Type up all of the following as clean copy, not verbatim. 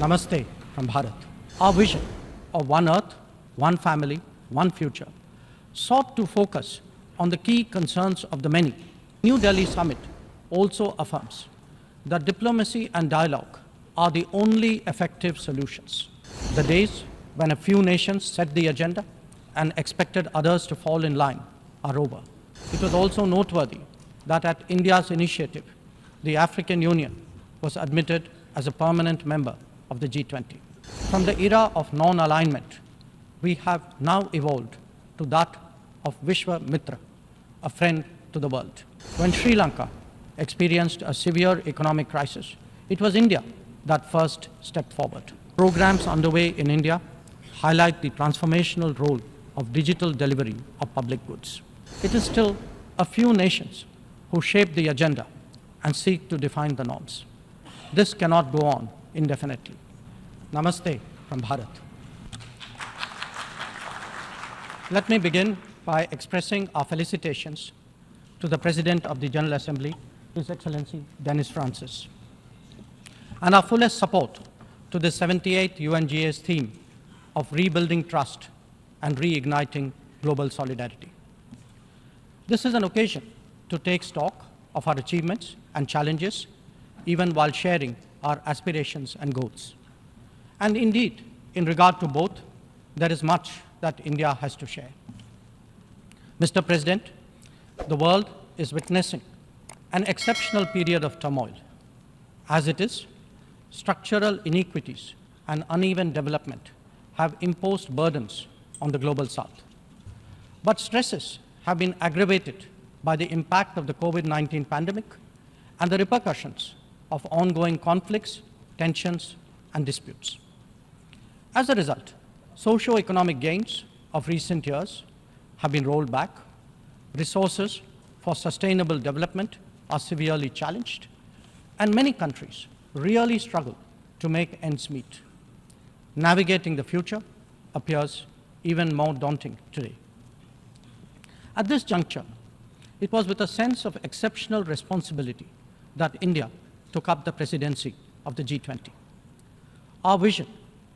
Namaste from Bharat. Our vision of one Earth, one family, one future sought to focus on the key concerns of the many. New Delhi summit also affirms that diplomacy and dialogue are the only effective solutions. The days when a few nations set the agenda and expected others to fall in line are over. It was also noteworthy that at India's initiative, the African Union was admitted as a permanent member of the G20. From the era of non-alignment, we have now evolved to that of Viswa Mitra, a friend to the world. When Sri Lanka experienced a severe economic crisis, it was India that first stepped forward. Programs underway in India highlight the transformational role of digital delivery of public goods. It is still a few nations who shape the agenda and seek to define the norms. This cannot go on indefinitely. Namaste from Bharat. Let me begin by expressing our felicitations to the President of the General Assembly, His Excellency Dennis Francis, and our fullest support to the 78th UNGA's theme of rebuilding trust and reigniting global solidarity. This is an occasion to take stock of our achievements and challenges, even while sharing our aspirations and goals. And indeed, in regard to both, there is much that India has to share. Mr. President, the world is witnessing an exceptional period of turmoil. As it is, structural inequities and uneven development have imposed burdens on the global south. But stresses have been aggravated by the impact of the COVID-19 pandemic and the repercussions of ongoing conflicts, tensions, and disputes. As a result, socio-economic gains of recent years have been rolled back, resources for sustainable development are severely challenged, and many countries really struggle to make ends meet. Navigating the future appears even more daunting today. At this juncture, it was with a sense of exceptional responsibility that India took up the presidency of the G20. Our vision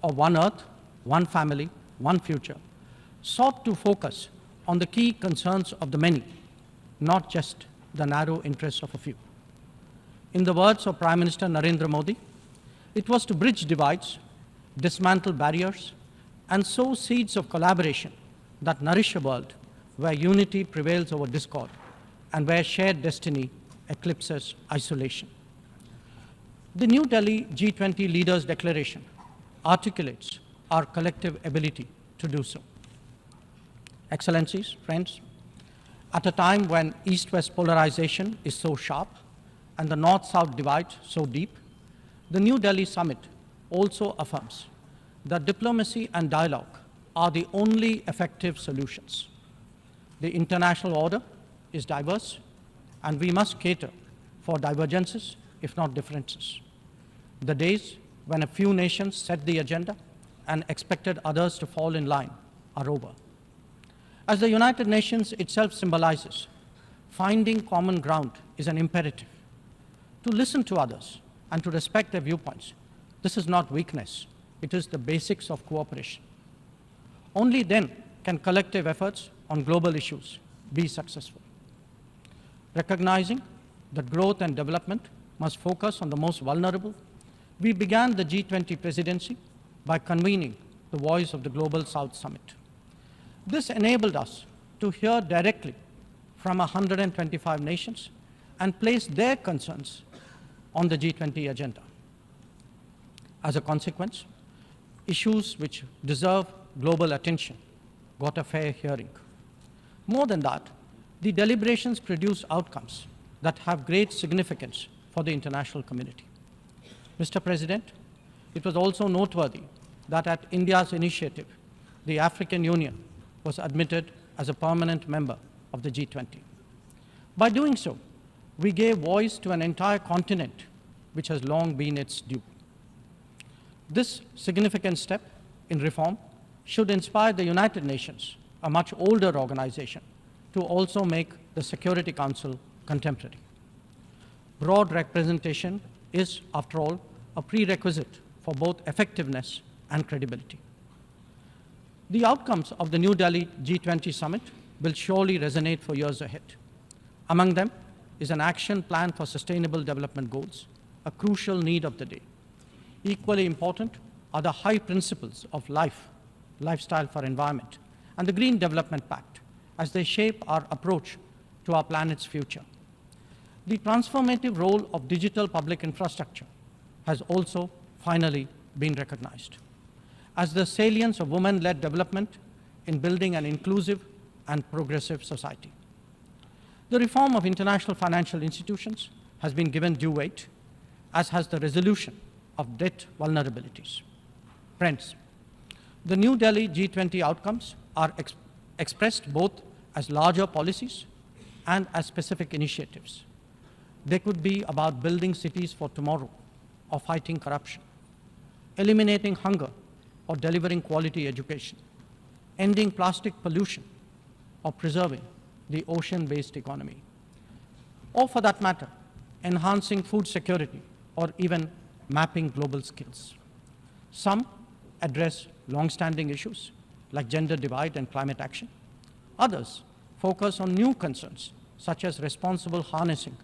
of one Earth, one family, one future sought to focus on the key concerns of the many, not just the narrow interests of a few. In the words of Prime Minister Narendra Modi, it was to bridge divides, dismantle barriers, and sow seeds of collaboration that nourish a world where unity prevails over discord and where shared destiny eclipses isolation. The New Delhi G20 Leaders' Declaration articulates our collective ability to do so. Excellencies, friends, at a time when East-West polarization is so sharp and the North-South divide so deep, the New Delhi summit also affirms that diplomacy and dialogue are the only effective solutions. The international order is diverse, and we must cater for divergences, if not differences. The days when a few nations set the agenda and expected others to fall in line are over. As the United Nations itself symbolizes, finding common ground is an imperative. To listen to others and to respect their viewpoints, this is not weakness, it is the basics of cooperation. Only then can collective efforts on global issues be successful. Recognizing that growth and development must focus on the most vulnerable, we began the G20 presidency by convening the Voice of the Global South Summit. This enabled us to hear directly from 125 nations and place their concerns on the G20 agenda. As a consequence, issues which deserve global attention got a fair hearing. More than that, the deliberations produce outcomes that have great significance for the international community. Mr. President, it was also noteworthy that at India's initiative, the African Union was admitted as a permanent member of the G20. By doing so, we gave voice to an entire continent which has long been its due. This significant step in reform should inspire the United Nations, a much older organization, to also make the Security Council contemporary. Broad representation is, after all, a prerequisite for both effectiveness and credibility. The outcomes of the New Delhi G20 summit will surely resonate for years ahead. Among them is an action plan for sustainable development goals, a crucial need of the day. Equally important are the high principles of lifestyle for environment, and the Green Development Pact, as they shape our approach to our planet's future. The transformative role of digital public infrastructure has also finally been recognized, as the salience of women-led development in building an inclusive and progressive society. The reform of international financial institutions has been given due weight, as has the resolution of debt vulnerabilities. Friends, the New Delhi G20 outcomes are expressed both as larger policies and as specific initiatives. They could be about building cities for tomorrow, or fighting corruption, eliminating hunger, or delivering quality education, ending plastic pollution, or preserving the ocean-based economy, or for that matter, enhancing food security, or even mapping global skills. Some address long-standing issues like gender divide and climate action. Others focus on new concerns, such as responsible harnessing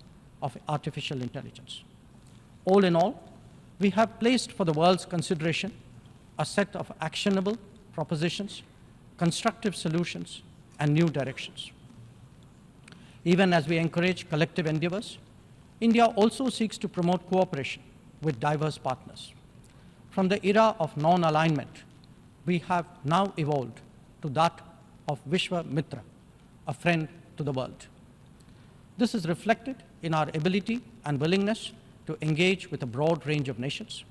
of artificial intelligence. All in all, we have placed for the world's consideration a set of actionable propositions, constructive solutions, and new directions. Even as we encourage collective endeavors, India also seeks to promote cooperation with diverse partners. From the era of non-alignment, we have now evolved to that of Viswa Mitra, a friend to the world. This is reflected in our ability and willingness to engage with a broad range of nations,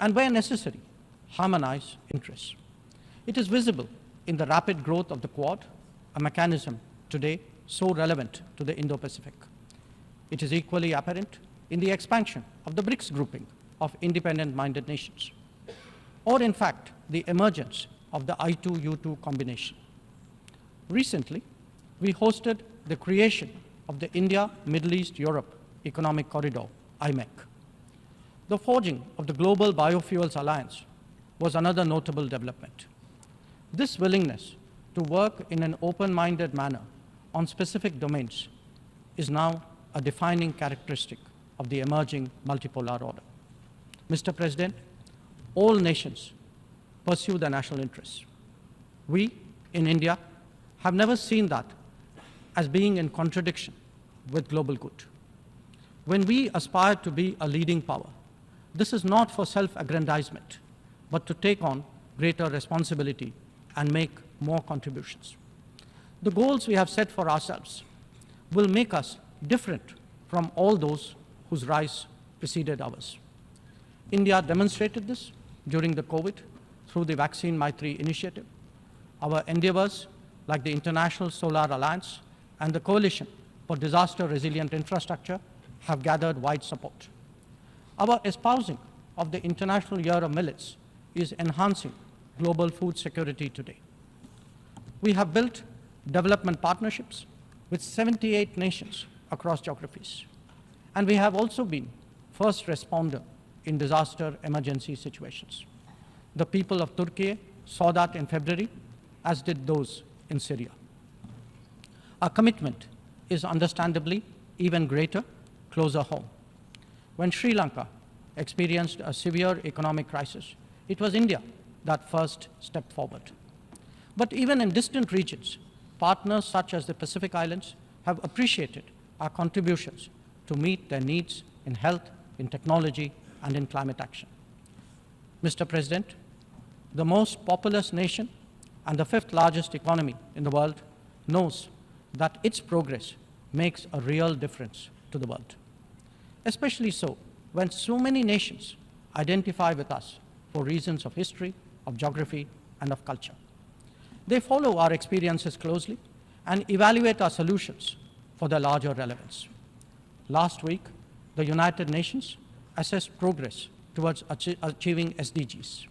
and where necessary, harmonize interests. It is visible in the rapid growth of the Quad, a mechanism today so relevant to the Indo-Pacific. It is equally apparent in the expansion of the BRICS grouping of independent-minded nations, or in fact, the emergence of the I2U2 combination. Recently, we hosted the creation of the India, Middle East, Europe Economic Corridor, IMEC. The forging of the Global Biofuels Alliance was another notable development. This willingness to work in an open-minded manner on specific domains is now a defining characteristic of the emerging multipolar order. Mr. President, all nations pursue their national interests. We, in India, have never seen that as being in contradiction with global good. When we aspire to be a leading power, this is not for self-aggrandizement, but to take on greater responsibility and make more contributions. The goals we have set for ourselves will make us different from all those whose rise preceded ours. India demonstrated this during the COVID through the Vaccine Maitri initiative. Our endeavors, like the International Solar Alliance and the Coalition for Disaster Resilient Infrastructure, have gathered wide support. Our espousing of the International Year of Millets is enhancing global food security today. We have built development partnerships with 78 nations across geographies. And we have also been first responder in disaster emergency situations. The people of Turkey saw that in February, as did those in Syria. Our commitment is understandably even greater closer home. When Sri Lanka experienced a severe economic crisis, it was India that first stepped forward. But even in distant regions, partners such as the Pacific Islands have appreciated our contributions to meet their needs in health, in technology, and in climate action. Mr. President, the most populous nation and the fifth largest economy in the world knows that its progress makes a real difference to the world. Especially so when so many nations identify with us for reasons of history, of geography, and of culture. They follow our experiences closely and evaluate our solutions for their larger relevance. Last week, the United Nations assessed progress towards achieving SDGs.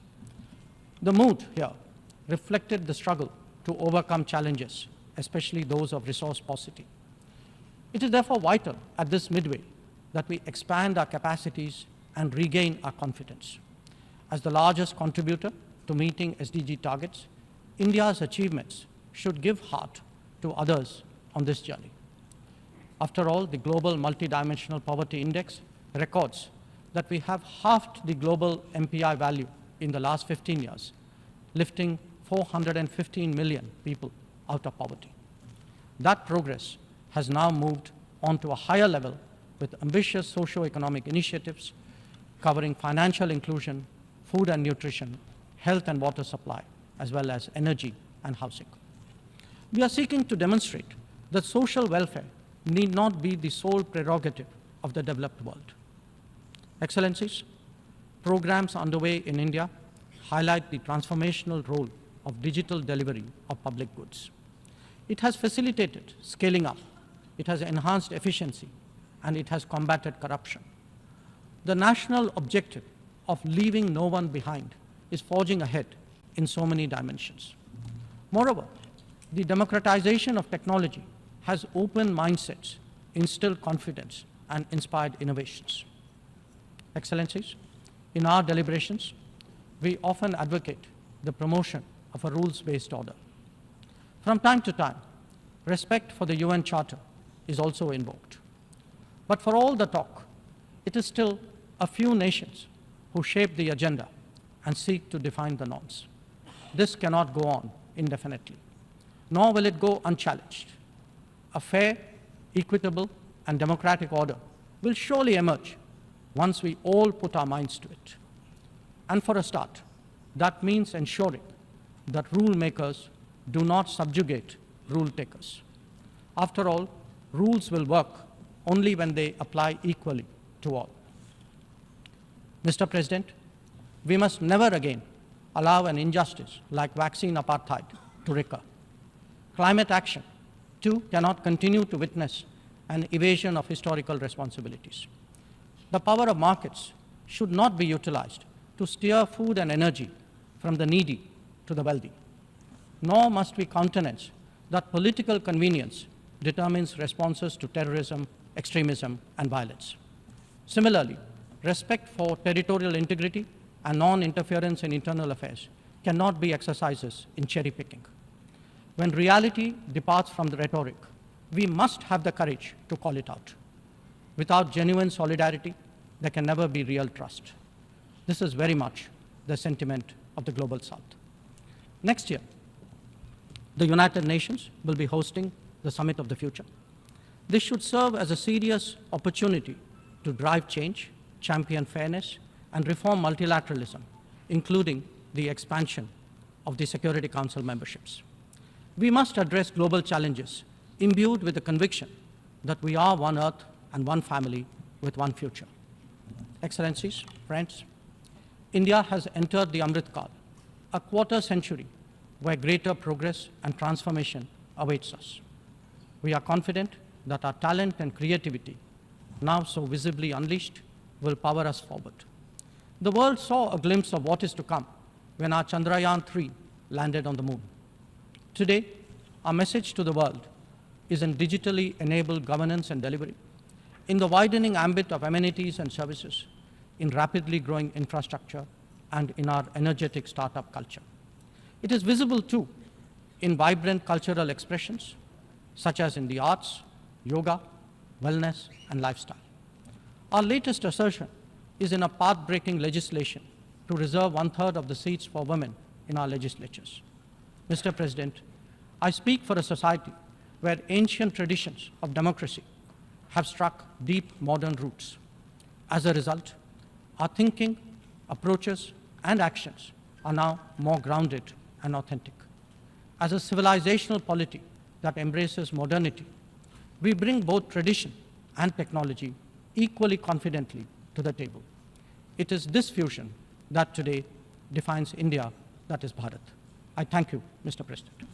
The mood here reflected the struggle to overcome challenges, especially those of resource paucity. It is therefore vital at this midway that we expand our capacities and regain our confidence. As the largest contributor to meeting SDG targets, India's achievements should give heart to others on this journey. After all, the Global Multidimensional Poverty Index records that we have halved the global MPI value in the last 15 years, lifting 415 million people out of poverty. That progress has now moved on to a higher level with ambitious socio-economic initiatives covering financial inclusion, food and nutrition, health and water supply, as well as energy and housing. We are seeking to demonstrate that social welfare need not be the sole prerogative of the developed world. Excellencies, programs underway in India highlight the transformational role of digital delivery of public goods. It has facilitated scaling up, it has enhanced efficiency, and it has combated corruption. The national objective of leaving no one behind is forging ahead in so many dimensions. Moreover, the democratization of technology has opened mindsets, instilled confidence, and inspired innovations. Excellencies, in our deliberations, we often advocate the promotion of a rules-based order. From time to time, respect for the UN Charter is also invoked. But for all the talk, it is still a few nations who shape the agenda and seek to define the norms. This cannot go on indefinitely, nor will it go unchallenged. A fair, equitable, and democratic order will surely emerge once we all put our minds to it. And for a start, that means ensuring that rule makers do not subjugate rule takers. After all, rules will work only when they apply equally to all. Mr. President, we must never again allow an injustice like vaccine apartheid to recur. Climate action, too, cannot continue to witness an evasion of historical responsibilities. The power of markets should not be utilized to steer food and energy from the needy to the wealthy. Nor must we countenance that political convenience determines responses to terrorism, extremism, and violence. Similarly, respect for territorial integrity and non-interference in internal affairs cannot be exercises in cherry-picking. When reality departs from the rhetoric, we must have the courage to call it out. Without genuine solidarity, there can never be real trust. This is very much the sentiment of the Global South. Next year, the United Nations will be hosting the Summit of the Future. This should serve as a serious opportunity to drive change, champion fairness, and reform multilateralism, including the expansion of the Security Council memberships. We must address global challenges imbued with the conviction that we are one Earth and one family with one future. Excellencies, friends, India has entered the Amrit Kaal, a quarter century where greater progress and transformation awaits us. We are confident that our talent and creativity, now so visibly unleashed, will power us forward. The world saw a glimpse of what is to come when our Chandrayaan-3 landed on the moon. Today, our message to the world is in digitally enabled governance and delivery, in the widening ambit of amenities and services, in rapidly growing infrastructure, and in our energetic startup culture. It is visible too in vibrant cultural expressions, such as in the arts, yoga, wellness, and lifestyle. Our latest assertion is in a path-breaking legislation to reserve 1/3 of the seats for women in our legislatures. Mr. President, I speak for a society where ancient traditions of democracy have struck deep modern roots. As a result, our thinking, approaches, and actions are now more grounded and authentic. As a civilizational polity that embraces modernity, we bring both tradition and technology equally confidently to the table. It is this fusion that today defines India, that is Bharat. I thank you, Mr. President.